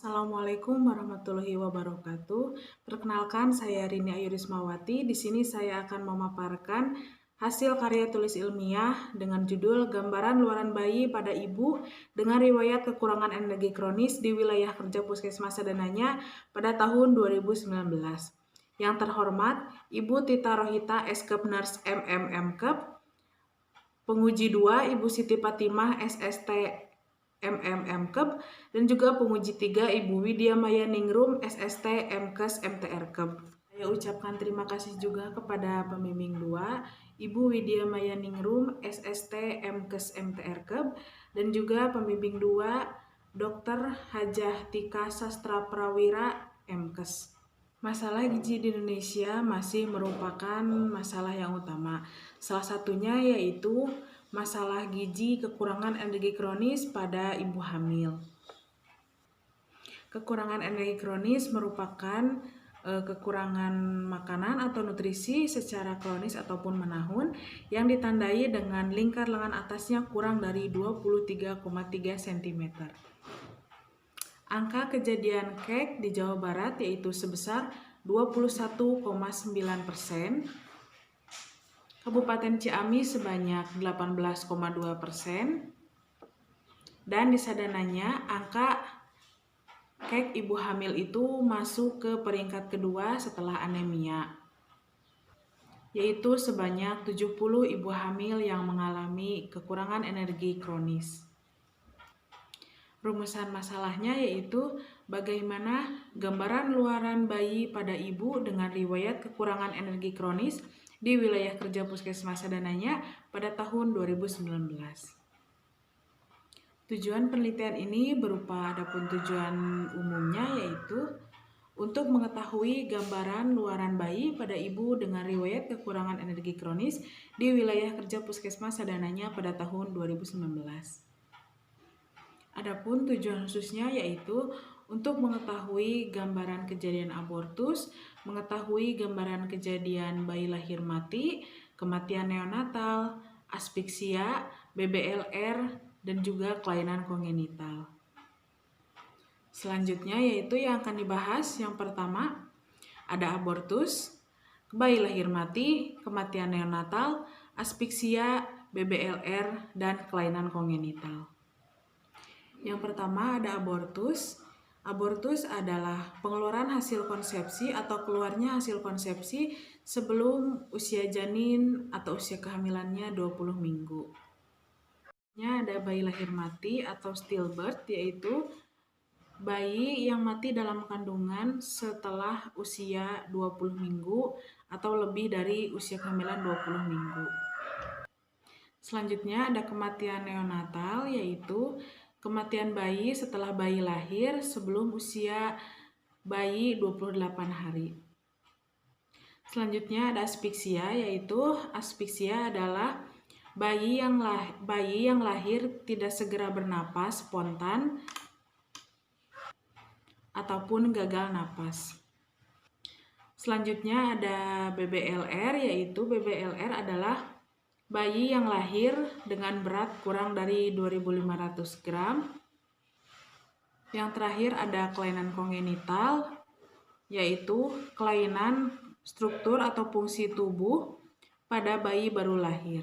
Assalamualaikum warahmatullahi wabarakatuh. Perkenalkan, saya Rini Ayu Rismawati. Di sini saya akan memaparkan hasil karya tulis ilmiah dengan judul Gambaran Luaran Bayi pada Ibu dengan Riwayat Kekurangan Energi Kronis di Wilayah Kerja Puskesmas Sadananya pada tahun 2019. Yang terhormat, Ibu Tita Rohita, Eskep Nurse MMM-Kep, penguji 2, Ibu Siti Fatimah, SST MMM-Kep, dan juga penguji 3, Ibu Widya Maya Ningrum, SST MKes MTR-Kep. Saya ucapkan terima kasih juga kepada pembimbing 2, Ibu Widya Maya Ningrum, SST MKes MTR-Kep, dan juga pembimbing 2, Dr. Hajah Tika Sastra Prawira, MKes. Masalah gizi di Indonesia masih merupakan masalah yang utama. Salah satunya yaitu masalah gizi kekurangan energi kronis pada ibu hamil. Kekurangan energi kronis merupakan kekurangan makanan atau nutrisi secara kronis ataupun menahun yang ditandai dengan lingkar lengan atasnya kurang dari 23,3 cm. Angka kejadian KEK di Jawa Barat yaitu sebesar 21,9%, Kabupaten Ciamis sebanyak 18,2%, dan di Sadananya angka KEK ibu hamil itu masuk ke peringkat kedua setelah anemia, yaitu sebanyak 70 ibu hamil yang mengalami kekurangan energi kronis. Rumusan masalahnya yaitu bagaimana gambaran luaran bayi pada ibu dengan riwayat kekurangan energi kronis di wilayah kerja Puskesmas Sadananya pada tahun 2019. Tujuan penelitian ini berupa adapun tujuan umumnya yaitu untuk mengetahui gambaran luaran bayi pada ibu dengan riwayat kekurangan energi kronis di wilayah kerja Puskesmas Sadananya pada tahun 2019. Adapun tujuan khususnya yaitu untuk mengetahui gambaran kejadian abortus, mengetahui gambaran kejadian bayi lahir mati, kematian neonatal, aspeksia, BBLR, dan juga kelainan kongenital. Selanjutnya yaitu yang akan dibahas yang pertama ada abortus, bayi lahir mati, kematian neonatal, aspeksia, BBLR, dan kelainan kongenital. Yang pertama ada abortus. Abortus adalah pengeluaran hasil konsepsi atau keluarnya hasil konsepsi sebelum usia janin atau usia kehamilannya 20 minggu. Ada bayi lahir mati atau stillbirth, yaitu bayi yang mati dalam kandungan setelah usia 20 minggu atau lebih dari usia kehamilan 20 minggu. Selanjutnya ada kematian neonatal, yaitu kematian bayi setelah bayi lahir sebelum usia bayi 28 hari. Selanjutnya ada aspeksia, yaitu aspeksia adalah bayi yang lahir tidak segera bernapas spontan ataupun gagal napas. Selanjutnya ada BBLR, yaitu BBLR adalah bayi yang lahir dengan berat kurang dari 2.500 gram. Yang terakhir ada kelainan kongenital, yaitu kelainan struktur atau fungsi tubuh pada bayi baru lahir.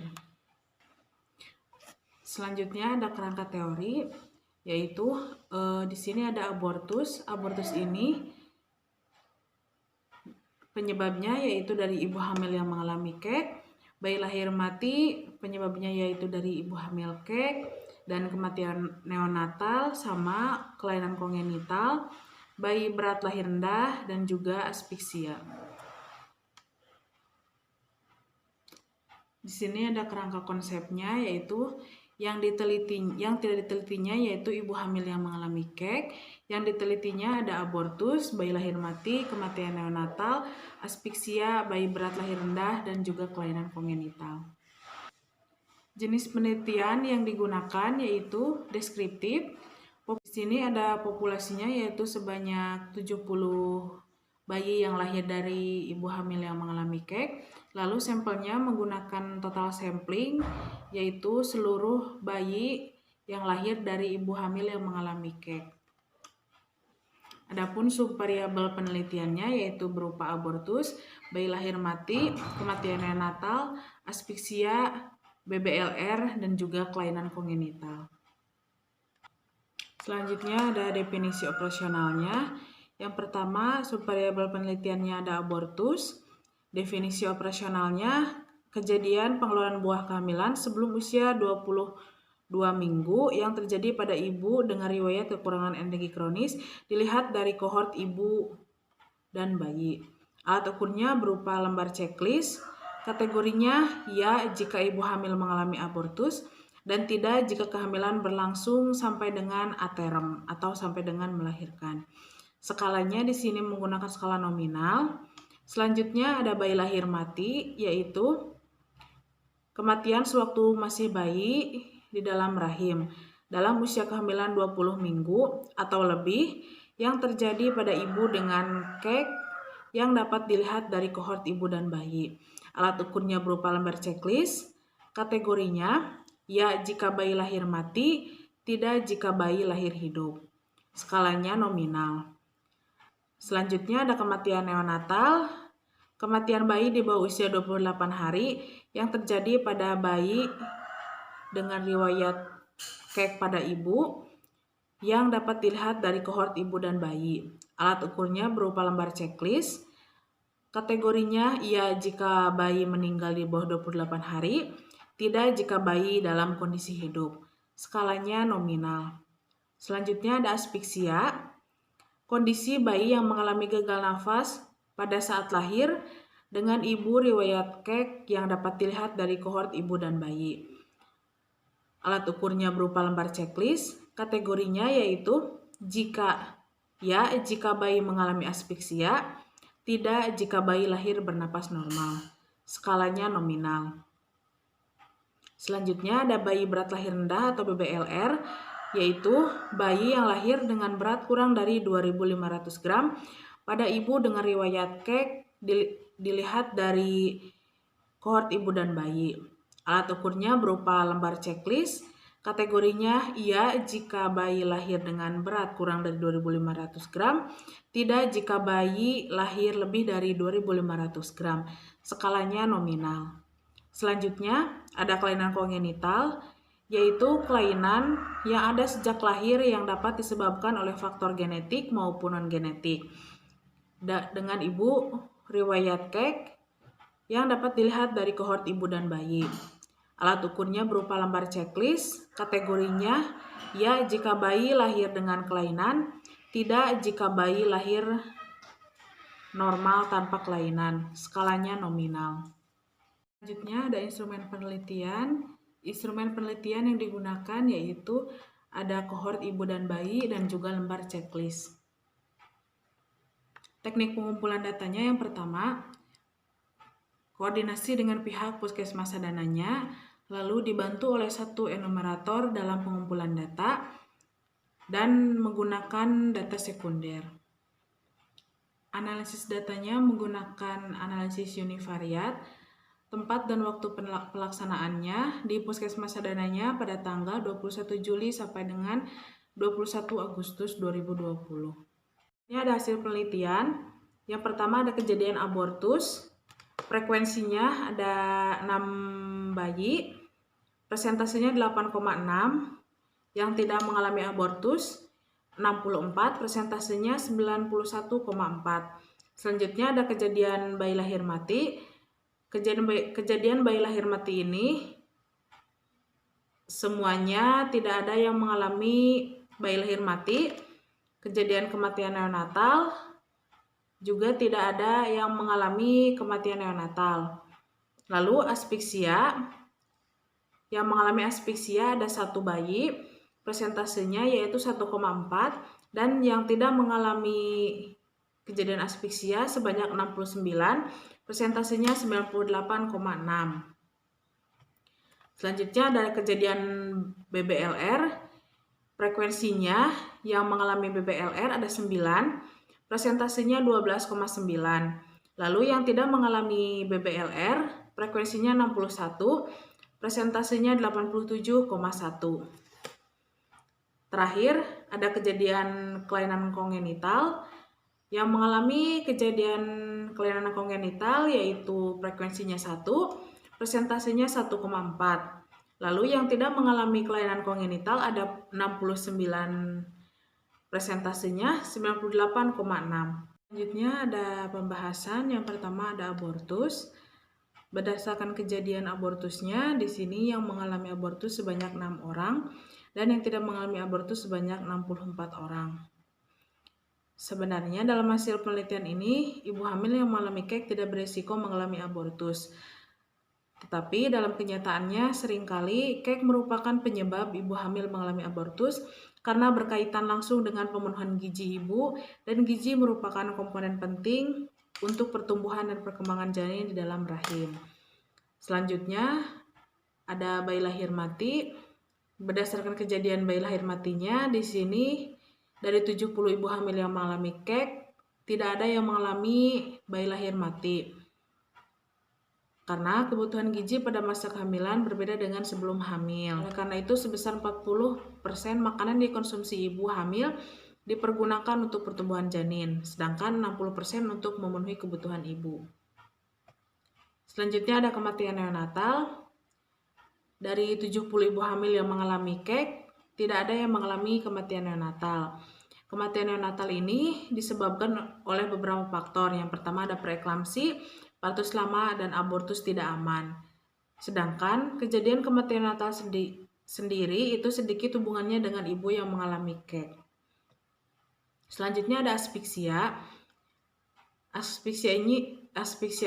Selanjutnya ada kerangka teori, yaitu di sini ada abortus. Abortus ini penyebabnya yaitu dari ibu hamil yang mengalami KEK. Bayi lahir mati penyebabnya yaitu dari ibu hamil KEK, dan kematian neonatal sama kelainan kongenital, bayi berat lahir rendah, dan juga aspeksia. Di sini ada kerangka konsepnya, yaitu yang tidak ditelitinya yaitu ibu hamil yang mengalami KEK, yang ditelitinya ada abortus, bayi lahir mati, kematian neonatal, aspeksia, bayi berat lahir rendah, dan juga kelainan kongenital. Jenis penelitian yang digunakan yaitu deskriptif. Di sini ada populasinya yaitu sebanyak 70 bayi yang lahir dari ibu hamil yang mengalami KEK. Lalu sampelnya menggunakan total sampling, yaitu seluruh bayi yang lahir dari ibu hamil yang mengalami KEK. Adapun subvariabel penelitiannya yaitu berupa abortus, bayi lahir mati, kematian neonatal, aspeksia, BBLR, dan juga kelainan kongenital. Selanjutnya ada definisi operasionalnya. Yang pertama, subvariabel penelitiannya ada abortus. Definisi operasionalnya, kejadian pengeluaran buah kehamilan sebelum usia 22 minggu yang terjadi pada ibu dengan riwayat kekurangan energi kronis dilihat dari kohort ibu dan bayi. Alat ukurnya berupa lembar checklist. Kategorinya ya jika ibu hamil mengalami abortus dan tidak jika kehamilan berlangsung sampai dengan aterem atau sampai dengan melahirkan. Skalanya di sini menggunakan skala nominal. Selanjutnya ada bayi lahir mati, yaitu kematian sewaktu masih bayi di dalam rahim dalam usia kehamilan 20 minggu atau lebih yang terjadi pada ibu dengan KEK yang dapat dilihat dari kohort ibu dan bayi. Alat ukurnya berupa lembar checklist. Kategorinya ya jika bayi lahir mati, tidak jika bayi lahir hidup. Skalanya nominal. Selanjutnya ada kematian neonatal. Kematian bayi di bawah usia 28 hari yang terjadi pada bayi dengan riwayat KEK pada ibu yang dapat dilihat dari kohort ibu dan bayi. Alat ukurnya berupa lembar checklist. Kategorinya ya jika bayi meninggal di bawah 28 hari, tidak jika bayi dalam kondisi hidup. Skalanya nominal. Selanjutnya ada aspeksia. Kondisi bayi yang mengalami gagal nafas pada saat lahir dengan ibu riwayat KEK yang dapat dilihat dari kohort ibu dan bayi. Alat ukurnya berupa lembar checklist. Kategorinya yaitu jika bayi mengalami aspeksia, tidak jika bayi lahir bernapas normal. Skalanya nominal. Selanjutnya ada bayi berat lahir rendah atau BBLR, yaitu bayi yang lahir dengan berat kurang dari 2.500 gram pada ibu dengan riwayat KEK dilihat dari kohort ibu dan bayi. Alat ukurnya berupa lembar checklist. Kategorinya iya jika bayi lahir dengan berat kurang dari 2.500 gram, tidak jika bayi lahir lebih dari 2.500 gram. Skalanya nominal. Selanjutnya ada kelainan kongenital, yaitu kelainan yang ada sejak lahir yang dapat disebabkan oleh faktor genetik maupun non-genetik. Dengan ibu riwayat KEK yang dapat dilihat dari kohort ibu dan bayi. Alat ukurnya berupa lembar checklist. Kategorinya ya jika bayi lahir dengan kelainan, tidak jika bayi lahir normal tanpa kelainan. Skalanya nominal. Selanjutnya ada instrumen penelitian. Instrumen penelitian yang digunakan yaitu ada kohort ibu dan bayi dan juga lembar checklist. Teknik pengumpulan datanya yang pertama, koordinasi dengan pihak puskesmas sadananya, lalu dibantu oleh satu enumerator dalam pengumpulan data, dan menggunakan data sekunder. Analisis datanya menggunakan analisis univariat. Tempat dan waktu pelaksanaannya di puskesmas sadananya pada tanggal 21 Juli sampai dengan 21 Agustus 2020. Ini ada hasil penelitian. Yang pertama ada kejadian abortus. Frekuensinya ada 6 bayi. Persentasenya 8,6. Yang tidak mengalami abortus 64, persentasenya 91,4. Selanjutnya ada kejadian bayi lahir mati. Kejadian bayi lahir mati ini semuanya tidak ada yang mengalami bayi lahir mati. Kejadian kematian neonatal juga tidak ada yang mengalami kematian neonatal. Lalu aspeksia, yang mengalami aspeksia ada 1 bayi, persentasenya yaitu 1,4, dan yang tidak mengalami kejadian aspeksia sebanyak 69, persentasenya 98,6. Selanjutnya ada kejadian BBLR. Frekuensinya yang mengalami BBLR ada 9, persentasenya 12,9. Lalu yang tidak mengalami BBLR, frekuensinya 61, persentasenya 87,1. Terakhir, ada kejadian kelainan kongenital. Yang mengalami kejadian kelainan kongenital yaitu frekuensinya 1, persentasenya 1,4. Lalu yang tidak mengalami kelainan kongenital ada 69, persentasenya 98,6. Selanjutnya ada pembahasan. Yang pertama ada abortus. Berdasarkan kejadian abortusnya, di sini yang mengalami abortus sebanyak 6 orang dan yang tidak mengalami abortus sebanyak 64 orang. Sebenarnya dalam hasil penelitian ini, ibu hamil yang mengalami KEK tidak beresiko mengalami abortus. Tetapi dalam kenyataannya seringkali KEK merupakan penyebab ibu hamil mengalami abortus karena berkaitan langsung dengan pemenuhan gizi ibu, dan gizi merupakan komponen penting untuk pertumbuhan dan perkembangan janin di dalam rahim. Selanjutnya ada bayi lahir mati. Berdasarkan kejadian bayi lahir matinya, di sini dari 70 ibu hamil yang mengalami KEK, tidak ada yang mengalami bayi lahir mati. Karena kebutuhan gizi pada masa kehamilan berbeda dengan sebelum hamil. Oleh karena itu, sebesar 40% makanan dikonsumsi ibu hamil dipergunakan untuk pertumbuhan janin, sedangkan 60% untuk memenuhi kebutuhan ibu. Selanjutnya ada kematian neonatal. Dari 70 ibu hamil yang mengalami KEK, tidak ada yang mengalami kematian neonatal. Kematian neonatal ini disebabkan oleh beberapa faktor. Yang pertama ada preeklamsi, partus lama, dan abortus tidak aman. Sedangkan kejadian kematian neonatal sendiri itu sedikit hubungannya dengan ibu yang mengalami KEK. Selanjutnya ada asfiksia. Asfiksia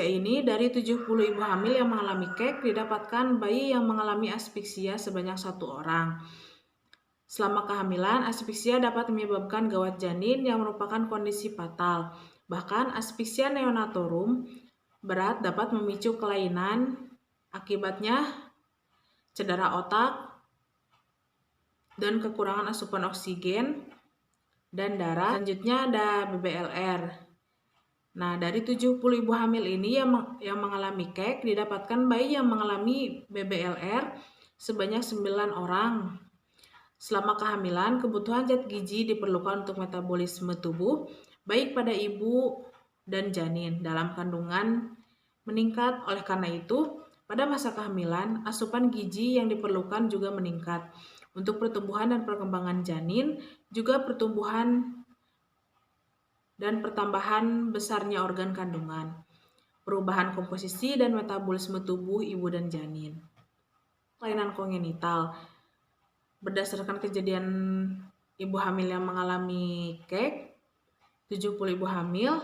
ini dari 70 ibu hamil yang mengalami KEK didapatkan bayi yang mengalami asfiksia sebanyak 1 orang. Selama kehamilan, asfiksia dapat menyebabkan gawat janin yang merupakan kondisi fatal. Bahkan asfiksia neonatorum berat dapat memicu kelainan, akibatnya cedera otak dan kekurangan asupan oksigen dan darah. Selanjutnya ada BBLR. Nah, dari 70 ibu hamil ini yang mengalami KEK, didapatkan bayi yang mengalami BBLR sebanyak 9 orang. Selama kehamilan, kebutuhan zat gizi diperlukan untuk metabolisme tubuh, baik pada ibu dan janin dalam kandungan meningkat. Oleh karena itu, pada masa kehamilan, asupan gizi yang diperlukan juga meningkat. Untuk pertumbuhan dan perkembangan janin, juga pertumbuhan dan pertambahan besarnya organ kandungan, perubahan komposisi dan metabolisme tubuh ibu dan janin. Kelainan kongenital. Berdasarkan kejadian ibu hamil yang mengalami KEK, 70 ibu hamil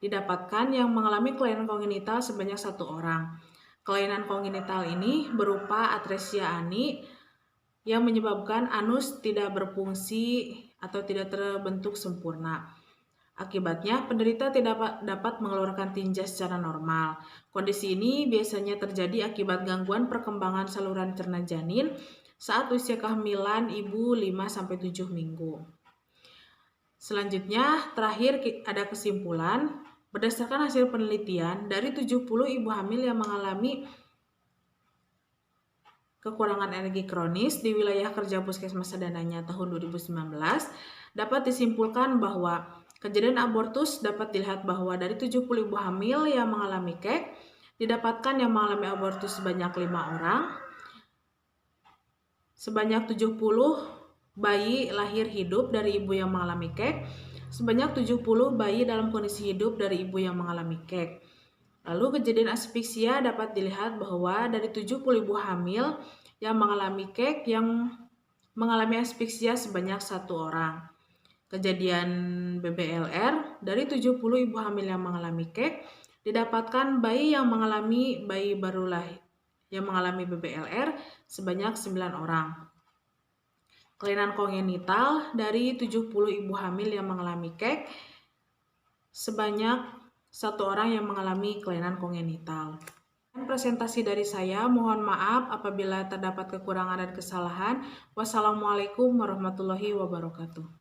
didapatkan yang mengalami kelainan kongenital sebanyak 1 orang. Kelainan kongenital ini berupa atresia ani yang menyebabkan anus tidak berfungsi atau tidak terbentuk sempurna. Akibatnya, penderita tidak dapat mengeluarkan tinja secara normal. Kondisi ini biasanya terjadi akibat gangguan perkembangan saluran cerna janin saat usia kehamilan ibu 5-7 minggu. Selanjutnya, terakhir ada kesimpulan. Berdasarkan hasil penelitian, dari 70 ibu hamil yang mengalami kekurangan energi kronis di wilayah kerja Puskesmas Sadananya tahun 2019, dapat disimpulkan bahwa kejadian abortus dapat dilihat bahwa dari 70 ibu hamil yang mengalami KEK, didapatkan yang mengalami abortus sebanyak 5 orang. Sebanyak 70 bayi lahir hidup dari ibu yang mengalami KEK. Sebanyak 70 bayi dalam kondisi hidup dari ibu yang mengalami KEK. Lalu kejadian asfiksia dapat dilihat bahwa dari 70 ibu hamil yang mengalami KEK, yang mengalami asfiksia sebanyak 1 orang. Kejadian BBLR, dari 70 ibu hamil yang mengalami KEK, didapatkan bayi yang mengalami BBLR sebanyak 9 orang. Kelainan kongenital, dari 70 ibu hamil yang mengalami KEK, sebanyak 1 orang yang mengalami kelainan kongenital. Presentasi dari saya, mohon maaf apabila terdapat kekurangan dan kesalahan. Wassalamualaikum warahmatullahi wabarakatuh.